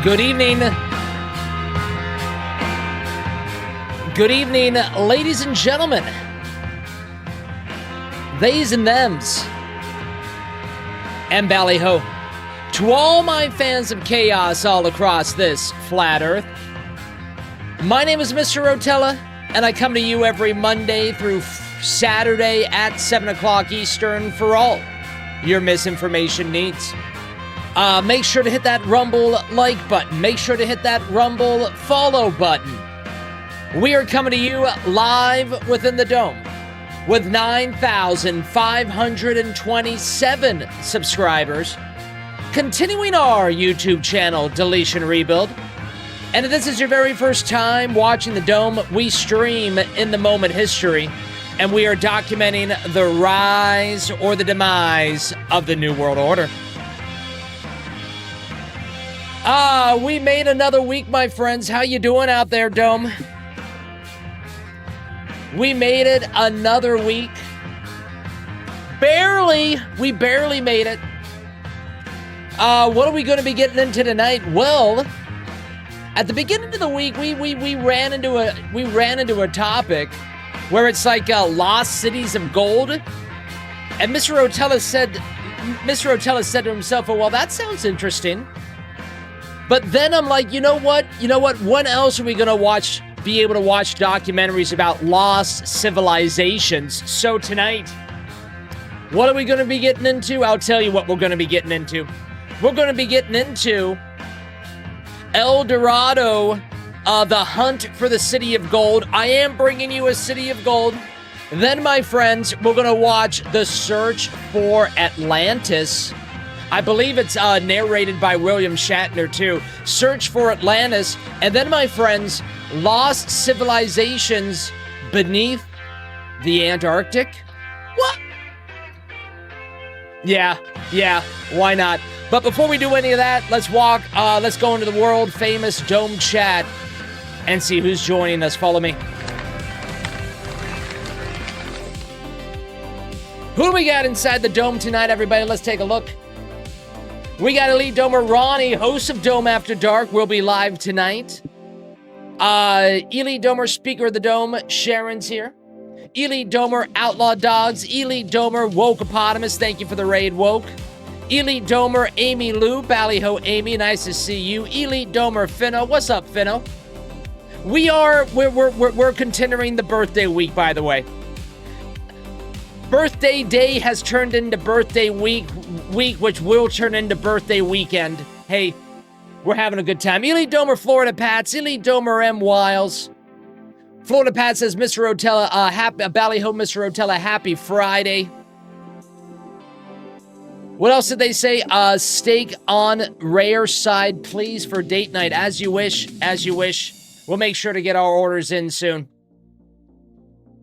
Good evening. Good evening, ladies and gentlemen. Theys and thems. And ballyho. To all my fans of chaos all across this flat earth, my name is Mr. Rotella, and I come to you every Monday through Saturday at 7 o'clock Eastern for all your misinformation needs. Make sure to hit that Rumble like button. Make sure to hit that Rumble follow button. We are coming to you live within the dome with 9,527 subscribers, continuing our YouTube channel Deletion Rebuild. And if this is your very first time watching the dome, we stream in the moment history, and we are documenting the rise or the demise of the New World Order. We made another week, my friends. How you doing out there, Dome? We made it another week. Barely. We barely made it. What are we going to be getting into tonight? Well, at the beginning of the week, we ran into a topic where it's like lost cities of gold, and Mr. Rotella said to himself, "Well, that sounds interesting." But then I'm like, you know what? When else are we going to be able to watch documentaries about lost civilizations? So tonight, what are we going to be getting into? I'll tell you what we're going to be getting into. We're going to be getting into El Dorado, the hunt for the City of Gold. I am bringing you a City of Gold. Then, my friends, we're going to watch The Search for Atlantis. I believe it's narrated by William Shatner, too. Search for Atlantis. And then, my friends, Lost Civilizations Beneath the Antarctic. What? Yeah, why not? But before we do any of that, let's go into the world-famous Dome chat and see who's joining us. Follow me. Who do we got inside the Dome tonight, everybody? Let's take a look. We got Elite Domer Ronny, host of Dome After Dark, will be live tonight. Elite Domer, Speaker of the Dome, Sharon's here. Elite Domer, Outlaw Dogs. Elite Domer, Wokeopotamus, thank you for the raid, Woke. Elite Domer, Amy Lou, Ballyho Amy, nice to see you. Elite Domer, Finno, what's up, Finno? We're continuing the birthday week, by the way. Birthday day has turned into birthday week, which will turn into birthday weekend. Hey, we're having a good time. Elite Domer, Florida Pats. Elite Domer, M. Wiles. Florida Pat says, Mr. Rotella, Ballyho, Mr. Rotella, happy Friday. What else did they say? Steak on rare side, please, for date night. As you wish, as you wish. We'll make sure to get our orders in soon.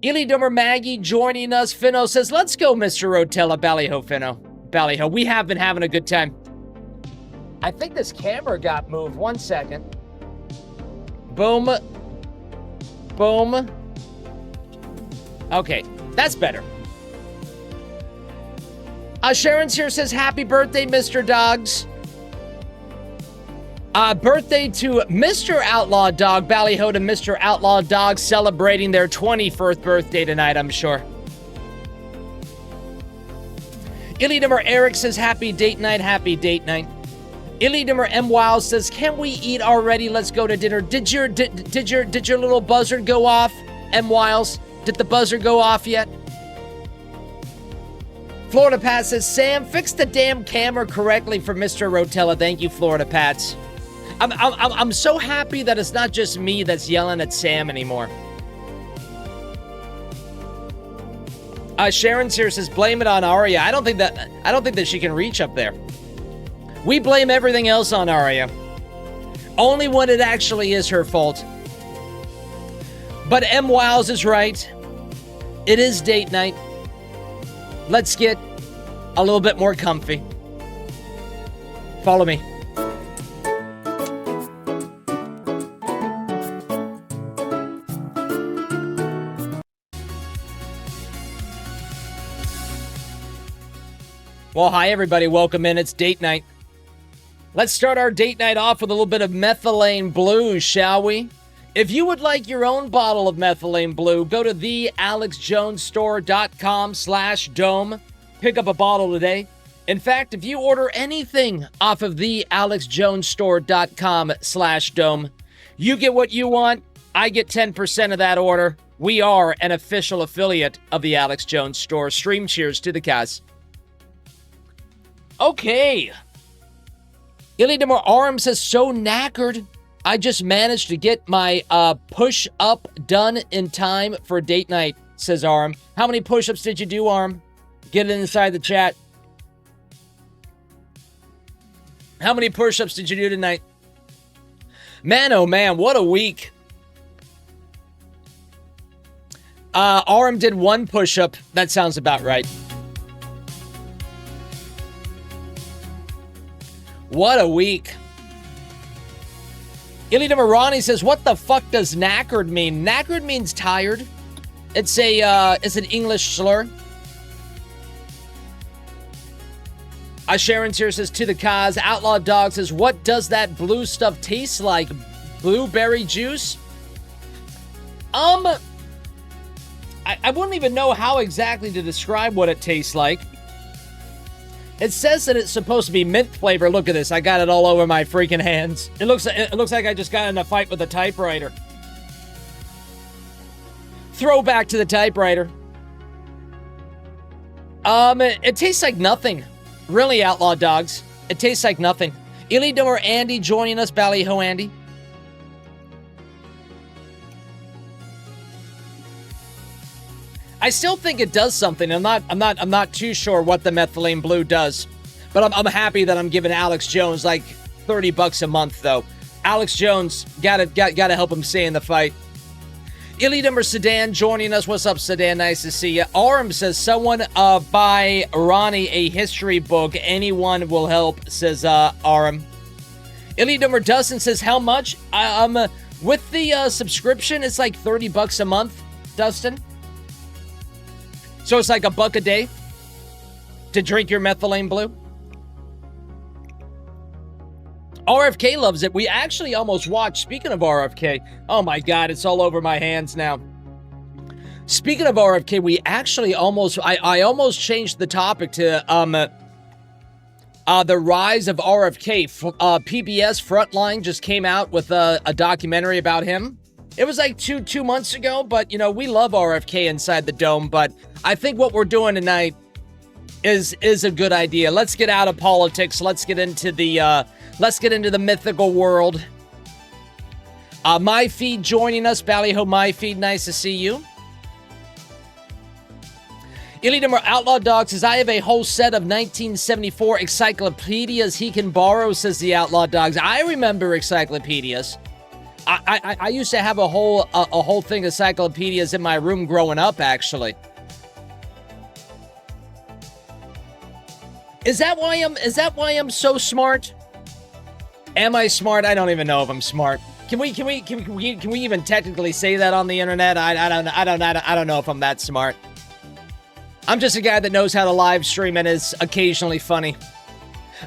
Elite Domer Maggie joining us. Finno says, let's go, Mr. Rotella. Ballyho, Finno. Ballyho. We have been having a good time. I think this camera got moved. 1 second. Boom. Boom. Okay, that's better. Sharon's here says, happy birthday, Mr. Dogs. Birthday to Mr. Outlaw Dog. Ballyho to Mr. Outlaw Dog, celebrating their 21st birthday tonight, I'm sure. Illidimer Eric says, happy date night, happy date night. Illidimer M. Wild says, can we eat already? Let's go to dinner. Did your little buzzard go off, M. Wiles? Did the buzzer go off yet? Florida Pat says, Sam, fix the damn camera correctly for Mr. Rotella. Thank you, Florida Pats. I'm so happy that it's not just me that's yelling at Sam anymore. Sharon's here says, blame it on Arya. I don't think that she can reach up there. We blame everything else on Arya. Only when it actually is her fault. But M. Wiles is right. It is date night. Let's get a little bit more comfy. Follow me. Well, hi, everybody. Welcome in. It's date night. Let's start our date night off with a little bit of Methylene Blue, shall we? If you would like your own bottle of Methylene Blue, go to thealexjonesstore.com/dome. Pick up a bottle today. In fact, if you order anything off of thealexjonesstore.com/dome, you get what you want. I get 10% of that order. We are an official affiliate of the Alex Jones Store. Stream cheers to the cast. Okay. Ilidimor Aram says, so knackered. I just managed to get my push-up done in time for date night, says Aram. How many push-ups did you do, Aram? Get it inside the chat. How many push-ups did you do tonight? Man, oh man, what a week. Aram did one push-up. That sounds about right. What a week. Ilidimor Ronny says, what the fuck does knackered mean? Knackered means tired. It's an English slur. Sharon's here says, to the cause. Outlaw Dog says, what does that blue stuff taste like? Blueberry juice? I wouldn't even know how exactly to describe what it tastes like. It says that it's supposed to be mint flavor. Look at this. I got it all over my freaking hands. It looks like I just got in a fight with a typewriter. Throwback to the typewriter. It tastes like nothing. Really, Outlaw Dogs. It tastes like nothing. Ilidor Andy joining us. Ballyho Andy. I still think it does something. I'm not too sure what the Methylene Blue does, but I'm happy that I'm giving Alex Jones like $30 a month though. Alex Jones, gotta help him stay in the fight. Ilidimmer Sedan joining us. What's up, Sedan? Nice to see you. Aram says someone buy Ronnie a history book. Anyone will help, says Aram. Ilidimmer Dustin says how much? With the subscription, it's like $30 a month, Dustin. So it's like $1 a day to drink your Methylene Blue? RFK loves it. We actually almost watched, speaking of RFK, oh my God, it's all over my hands now. Speaking of RFK, we actually I almost changed the topic to the rise of RFK. PBS Frontline just came out with a documentary about him. It was like two months ago, but, you know, we love RFK inside the dome, but I think what we're doing tonight is a good idea. Let's get out of politics. Let's get into the mythical world. My Feed joining us. Ballyho My Feed, nice to see you. Ilidimmer Outlaw Dog says, I have a whole set of 1974 encyclopedias he can borrow, says the Outlaw Dogs. I remember encyclopedias. I used to have a whole thing of encyclopedias in my room growing up, actually. Is that why I'm so smart? Am I smart? I don't even know if I'm smart. Can we even technically say that on the internet? I don't know if I'm that smart. I'm just a guy that knows how to live stream and is occasionally funny.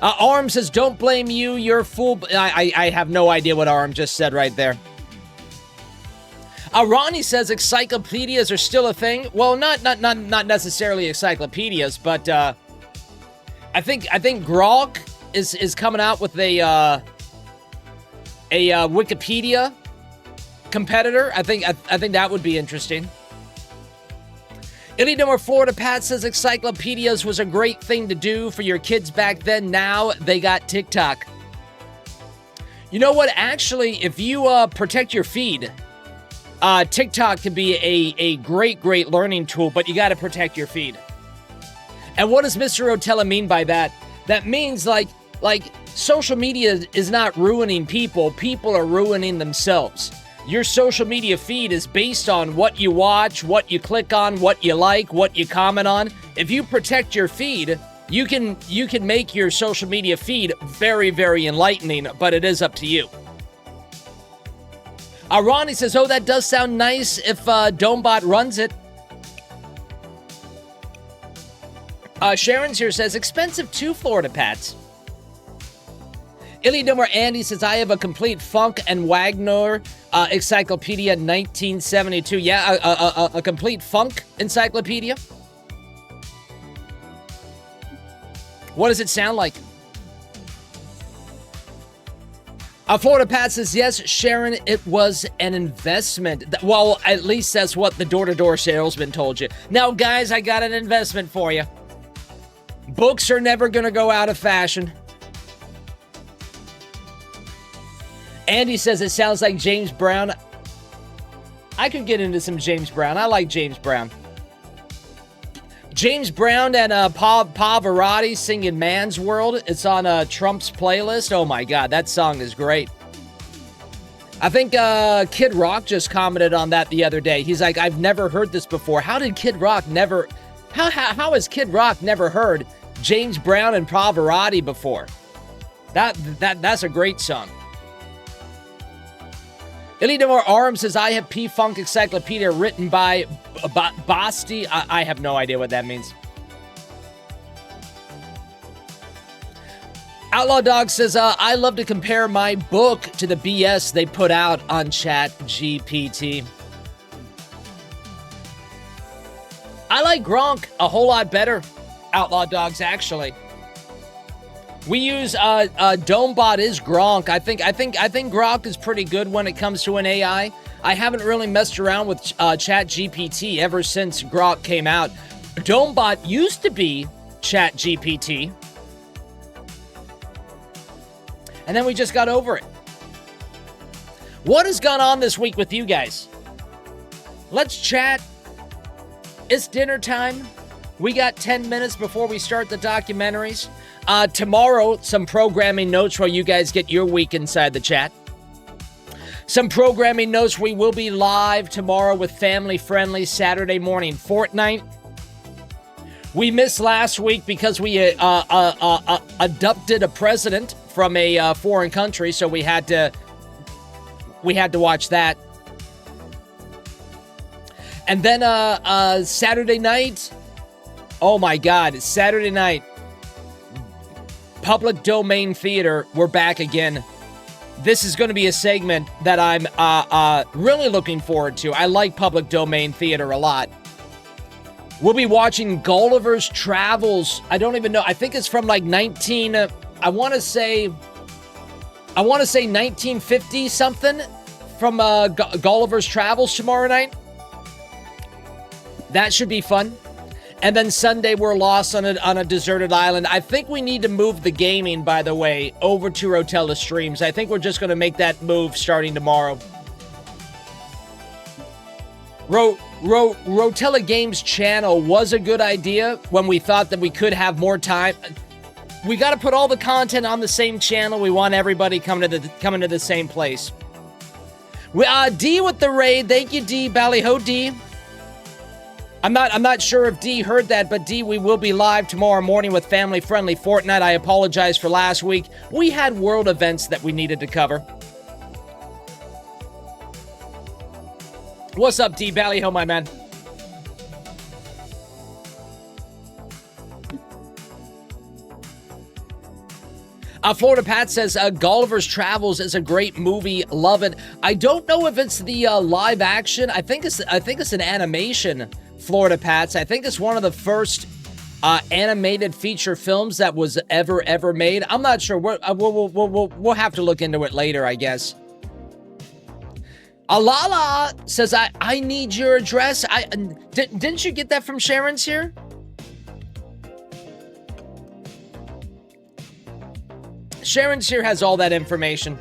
Arm says, don't blame you, you're fool. I have no idea what Arm just said right there. Ronnie says encyclopedias are still a thing. Well, not necessarily encyclopedias, but I think Grog is coming out with a Wikipedia competitor. I think that would be interesting. Illinois, Florida Pat says encyclopedias was a great thing to do for your kids back then. Now they got TikTok. You know what? Actually, if you protect your feed, TikTok can be a great learning tool, but you got to protect your feed. And what does Mr. Rotella mean by that? That means like social media is not ruining people. People are ruining themselves. Your social media feed is based on what you watch, what you click on, what you like, what you comment on. If you protect your feed, you can make your social media feed very enlightening, but it is up to you. Ronnie says, oh, that does sound nice if Domebot runs it. Sharon's here says, expensive too, Florida Pats. Illidummer Andy says, I have a complete Funk and Wagner encyclopedia 1972. Yeah, a complete Funk encyclopedia. What does it sound like? Florida Pat says, yes, Sharon, it was an investment. Well, at least that's what the door-to-door salesman told you. Now, guys, I got an investment for you. Books are never going to go out of fashion. Andy says, it sounds like James Brown. I could get into some James Brown. I like James Brown. James Brown and Pavarotti singing Man's World. It's on Trump's playlist. Oh my God, that song is great. I think Kid Rock just commented on that the other day. He's like, I've never heard this before. How did Kid Rock never... How has Kid Rock never heard James Brown and Pavarotti before? That's a great song. Illidummer Arms says, I have P-Funk Encyclopedia written by Basti. I have no idea what that means. Outlaw Dog says, I love to compare my book to the BS they put out on ChatGPT. I like Gronk a whole lot better, Outlaw Dogs, actually. We use Domebot is Gronk. I think Gronk is pretty good when it comes to an AI. I haven't really messed around with ChatGPT ever since Gronk came out. Domebot used to be ChatGPT, and then we just got over it. What has gone on this week with you guys? Let's chat. It's dinner time. We got 10 minutes before we start the documentaries. Tomorrow, some programming notes while you guys get your week inside the chat. Some programming notes. We will be live tomorrow with family-friendly Saturday morning Fortnite. We missed last week because we adopted a president from a foreign country, so we had to watch that. And then Saturday night, oh my God, Saturday night, Public Domain Theater, we're back again. This is going to be a segment that I'm really looking forward to. I like Public Domain Theater a lot. We'll be watching Gulliver's Travels. I don't even know. I think it's from like I want to say 1950 something from Gulliver's Travels tomorrow night. That should be fun. And then Sunday, we're lost on a deserted island. I think we need to move the gaming, by the way, over to Rotella Streams. I think we're just going to make that move starting tomorrow. Rotella Games channel was a good idea when we thought that we could have more time. We got to put all the content on the same channel. We want everybody coming to the same place. D with the raid. Thank you, D. Ballyho, D. I'm not sure if D heard that, but D, we will be live tomorrow morning with family-friendly Fortnite. I apologize for last week. We had world events that we needed to cover. What's up, D? Ballyho, my man. Florida Pat says, Gulliver's Travels is a great movie. Love it. I don't know if it's the live action. I think it's an animation, Florida Pats. I think it's one of the first animated feature films that was ever made. I'm not sure. We'll have to look into it later, I guess. Alala says, I need your address. Didn't you get that from Sharon's here? Sharon's here has all that information.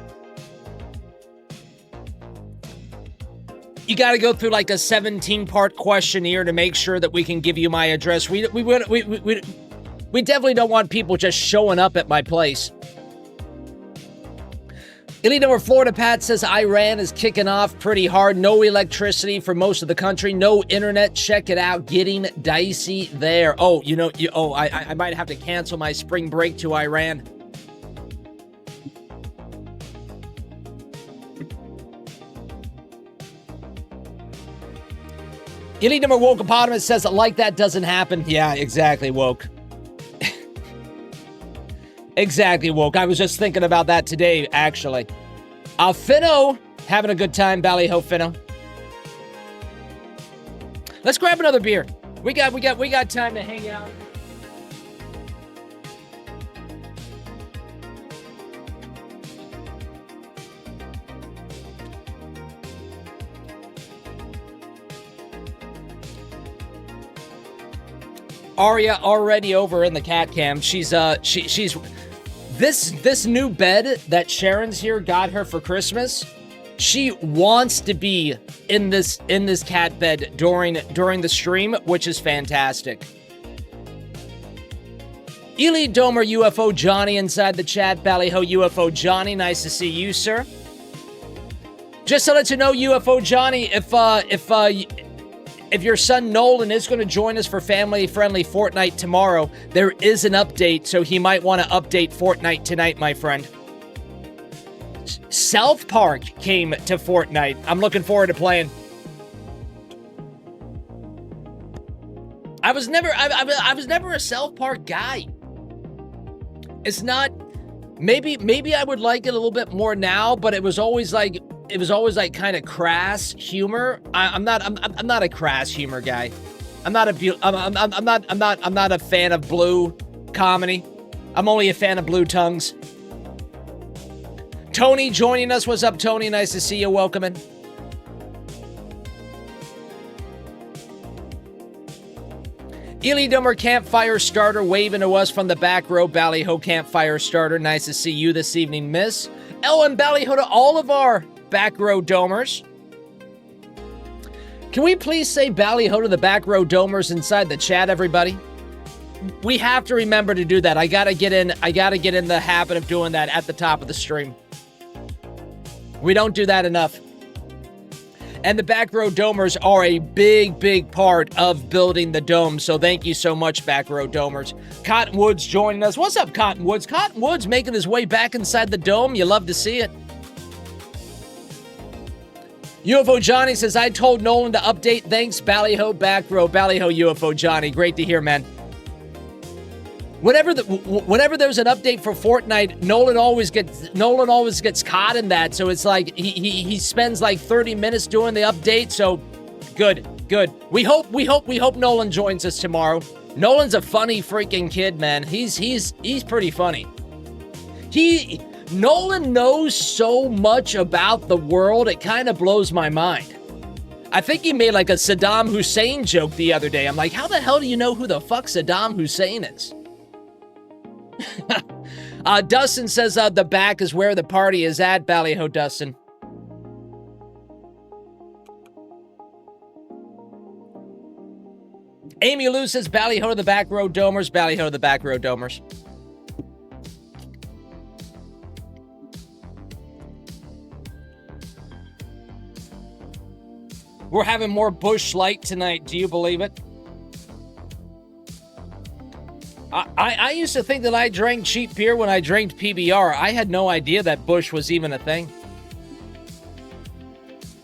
You got to go through like a 17-part questionnaire to make sure that we can give you my address. We definitely don't want people just showing up at my place. Illinois Florida Pat says Iran is kicking off pretty hard. No electricity for most of the country. No internet. Check it out. Getting dicey there. Oh, I might have to cancel my spring break to Iran. Illinois Wokeopotamus says like that doesn't happen. Yeah, exactly, Woke. Exactly, Woke. I was just thinking about that today, actually. Finno, having a good time, Ballyho Finno. Let's grab another beer. We got time to hang out. Aria already over in the cat cam. She's this new bed that Sharon's here got her for Christmas. She wants to be in this cat bed during the stream, which is fantastic. Ely Domer UFO Johnny inside the chat. Ballyho UFO Johnny, nice to see you, sir. Just to let you know, UFO Johnny, if your son Nolan is going to join us for family-friendly Fortnite tomorrow, there is an update, so he might want to update Fortnite tonight, my friend. South Park came to Fortnite. I'm looking forward to playing. I was never a South Park guy. It's not. Maybe I would like it a little bit more now, but it was always like kind of crass humor. I'm not a crass humor guy. I'm not a fan of blue comedy. I'm only a fan of blue tongues. Tony joining us. What's up, Tony? Nice to see you. Welcome in. Ely Dummer Campfire Starter waving to us from the back row. Ballyho Campfire Starter. Nice to see you this evening, miss. Ellen Ballyho to all of our back row domers. Can we please say Ballyho to the back row domers inside the chat, everybody? We have to remember to do that. I gotta get in the habit of doing that at the top of the stream. We don't do that enough. And the back row domers are a big part of building the dome. So thank you so much, back row domers. Cottonwood's joining us. What's up, Cottonwoods? Cottonwood's making his way back inside the dome. You love to see it. UFO Johnny says, I told Nolan to update. Thanks, Ballyho back row. Ballyho UFO Johnny. Great to hear, man. Whenever there's an update for Fortnite, Nolan always gets caught in that. So it's like he spends like 30 minutes doing the update. So good. We hope Nolan joins us tomorrow. Nolan's a funny freaking kid, man. He's pretty funny. Nolan knows so much about the world, it kind of blows my mind. I think he made like a Saddam Hussein joke the other day. I'm like, how the hell do you know who the fuck Saddam Hussein is? Dustin says the back is where the party is at. Ballyho Dustin. Amy Lou says Ballyho to the back row domers. Ballyho to the back row domers. We're having more Busch Light tonight. Do you believe it? I used to think that I drank cheap beer when I drank PBR. I had no idea that Busch was even a thing.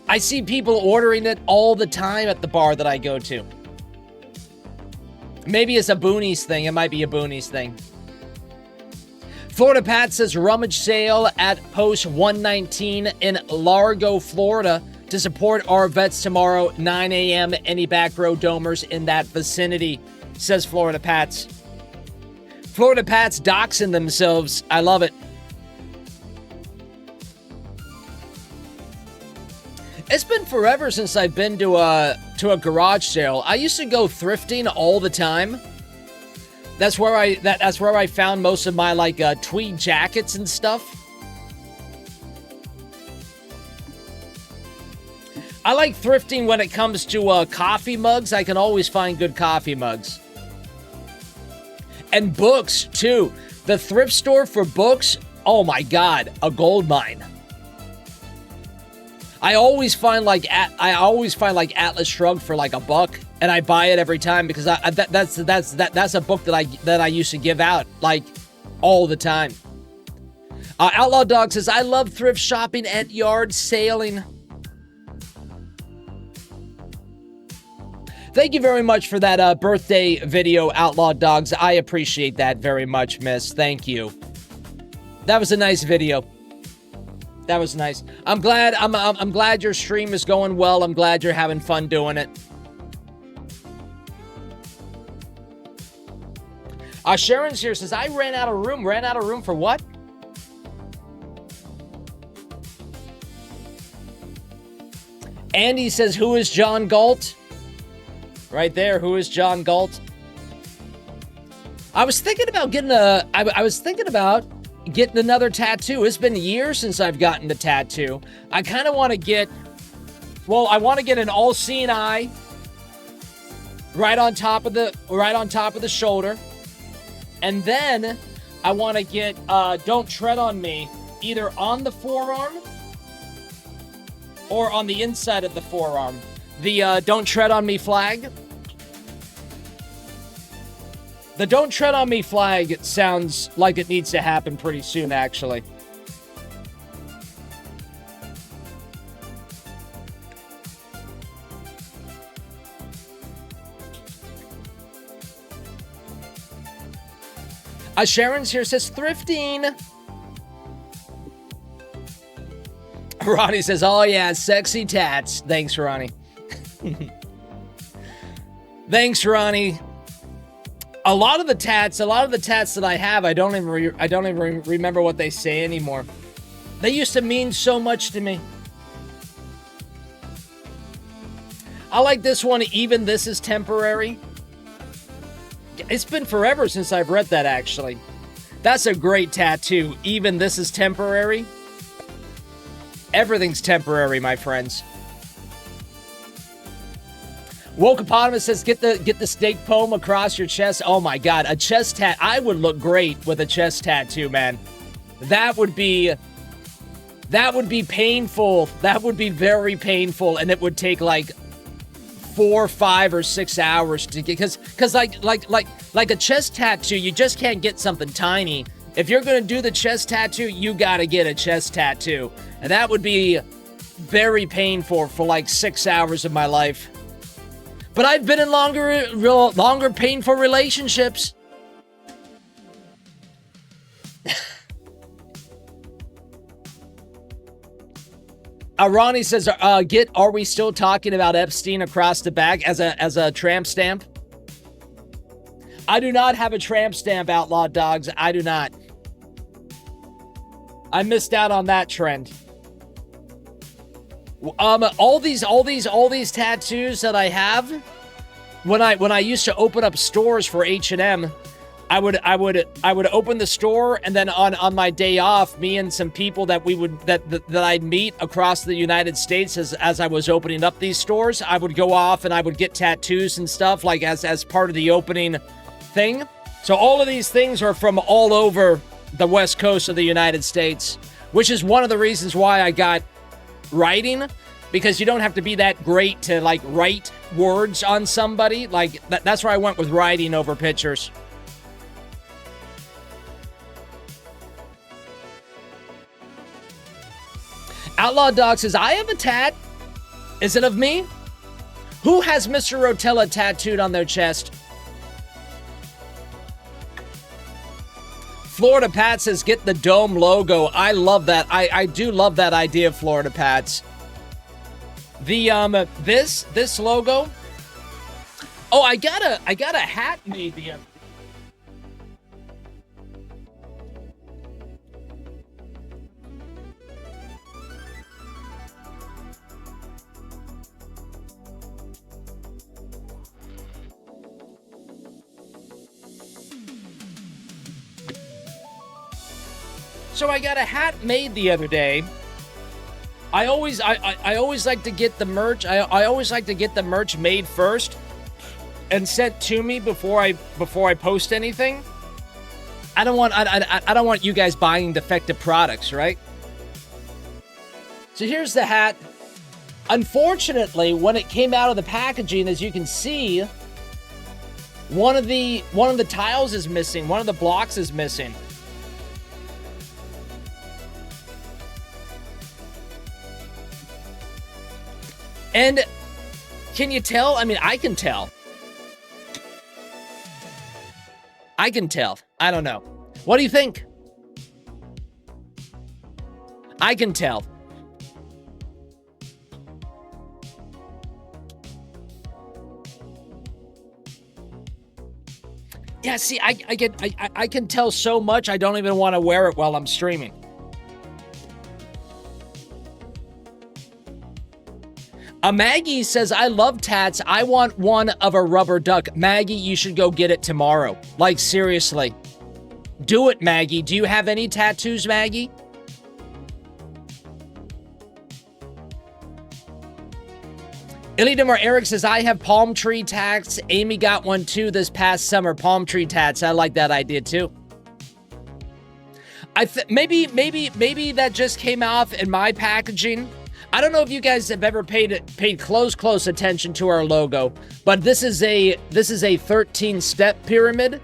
I see people ordering it all the time at the bar that I go to. Maybe it's a Boonies thing. It might be a Boonies thing. Florida Pat says rummage sale at Post 119 in Largo, Florida to support our vets tomorrow, 9 a.m. Any back row domers in that vicinity, says Florida Pats. Florida Pats doxing themselves. I love it. It's been forever since I've been to a garage sale. I used to go thrifting all the time. That's where I found most of my like tweed jackets and stuff. I like thrifting when it comes to coffee mugs. I can always find good coffee mugs. And books, too. The thrift store for books, oh my God, a gold mine. I always find like Atlas Shrugged for like $1, and I buy it every time because that's a book that I used to give out like all the time. Outlaw Dog says, I love thrift shopping and yard sailing. Thank you very much for that birthday video, Outlaw Dogs. I appreciate that very much, miss. Thank you. That was a nice video. That was nice. I'm glad. I'm glad your stream is going well. I'm glad you're having fun doing it. Sharon's here says I ran out of room. Ran out of room for what? Andy says, who is John Galt? Right there. Who is John Galt? I was thinking about getting I was thinking about getting another tattoo. It's been years since I've gotten a tattoo. I kind of want to get, well, I want to get an all-seeing eye right on top of the shoulder. And then I want to get Don't Tread on Me either on the forearm or on the inside of the forearm. The Don't Tread on Me flag. The Don't Tread on Me flag sounds like it needs to happen pretty soon, actually. Sharon's here says thrifting. Ronnie says, oh yeah, sexy tats. Thanks, Ronnie. Thanks, Ronnie. A lot of the tats that I have, I don't even remember what they say anymore. They used to mean so much to me. I like this one, Even This Is Temporary. It's been forever since I've read that, actually. That's a great tattoo. Even This Is Temporary. Everything's temporary, my friends. Wokepotamus says, get the snake poem across your chest. Oh my god, a chest tat. I would look great with a chest tattoo, man. That would be painful. That would be very painful, and it would take like 4, 5, or 6 hours to get, because like a chest tattoo, you just can't get something tiny. If you're gonna do the chest tattoo, you gotta get a chest tattoo, and that would be very painful for like 6 hours of my life. But I've been in longer painful relationships. Ronnie says, are we still talking about Epstein across the back as a tramp stamp? I do not have a tramp stamp, Outlaw Dogs. I do not. I missed out on that trend. All these tattoos that I have, when I used to open up stores for H&M, I would open the store, and then on my day off, me and some people that I'd meet across the United States as I was opening up these stores, I would go off and I would get tattoos and stuff, like as part of the opening thing. So all of these things are from all over the West Coast of the United States, which is one of the reasons why I got writing, because you don't have to be that great to like write words on somebody. Like that's where I went with writing over pictures. Outlaw Dog says, I have a tat. Is it of me? Who has Mr. Rotella tattooed on their chest? Florida Pat says, get the dome logo. I love that. I do love that idea, Florida Pats. The this logo. Oh, I got a hat made the other. So I got a hat made the other day. I always like to get the merch. I always like to get the merch made first and sent to me before I post anything. I don't want you guys buying defective products, right? So here's the hat. Unfortunately, when it came out of the packaging, as you can see, one of the tiles is missing. One of the blocks is missing. And can you tell? I mean, I can tell. I can tell. I don't know. What do you think? I can tell. Yeah, see, I can tell so much, I don't even want to wear it while I'm streaming. Maggie says, I love tats. I want one of a rubber duck. Maggie, you should go get it tomorrow. Like, seriously. Do it, Maggie. Do you have any tattoos, Maggie? Illidimar Eric says, I have palm tree tats. Amy got one too this past summer. Palm tree tats. I like that idea too. Maybe that just came off in my packaging. I don't know if you guys have ever paid close attention to our logo, but this is a 13-step pyramid.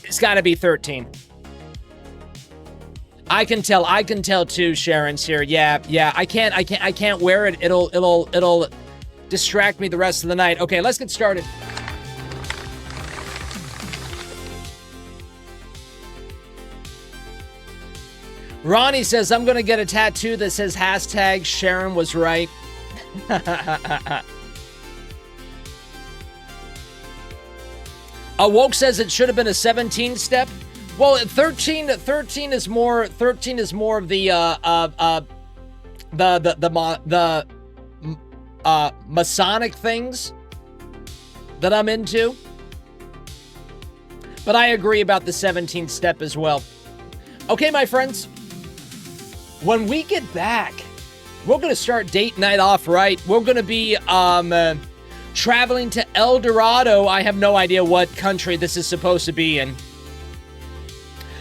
It's got to be 13. I can tell too. Sharon's here. Yeah. I can't wear it. It'll distract me the rest of the night. Okay, let's get started. Ronnie says, I'm gonna get a tattoo that says hashtag Sharon was right. Woke says it should have been a 17-step. Well, 13 is more of the Masonic things that I'm into. But I agree about the 17th step as well. Okay, my friends, when we get back, we're going to start date night off right. We're going to be traveling to El Dorado. I have no idea what country this is supposed to be in.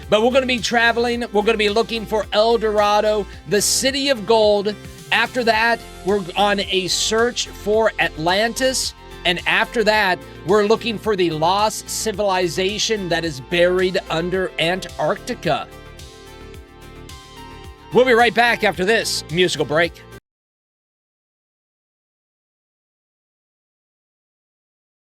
But we're going to be traveling. We're going to be looking for El Dorado, the city of gold. After that, we're on a search for Atlantis. And after that, we're looking for the lost civilization that is buried under Antarctica. We'll be right back after this musical break.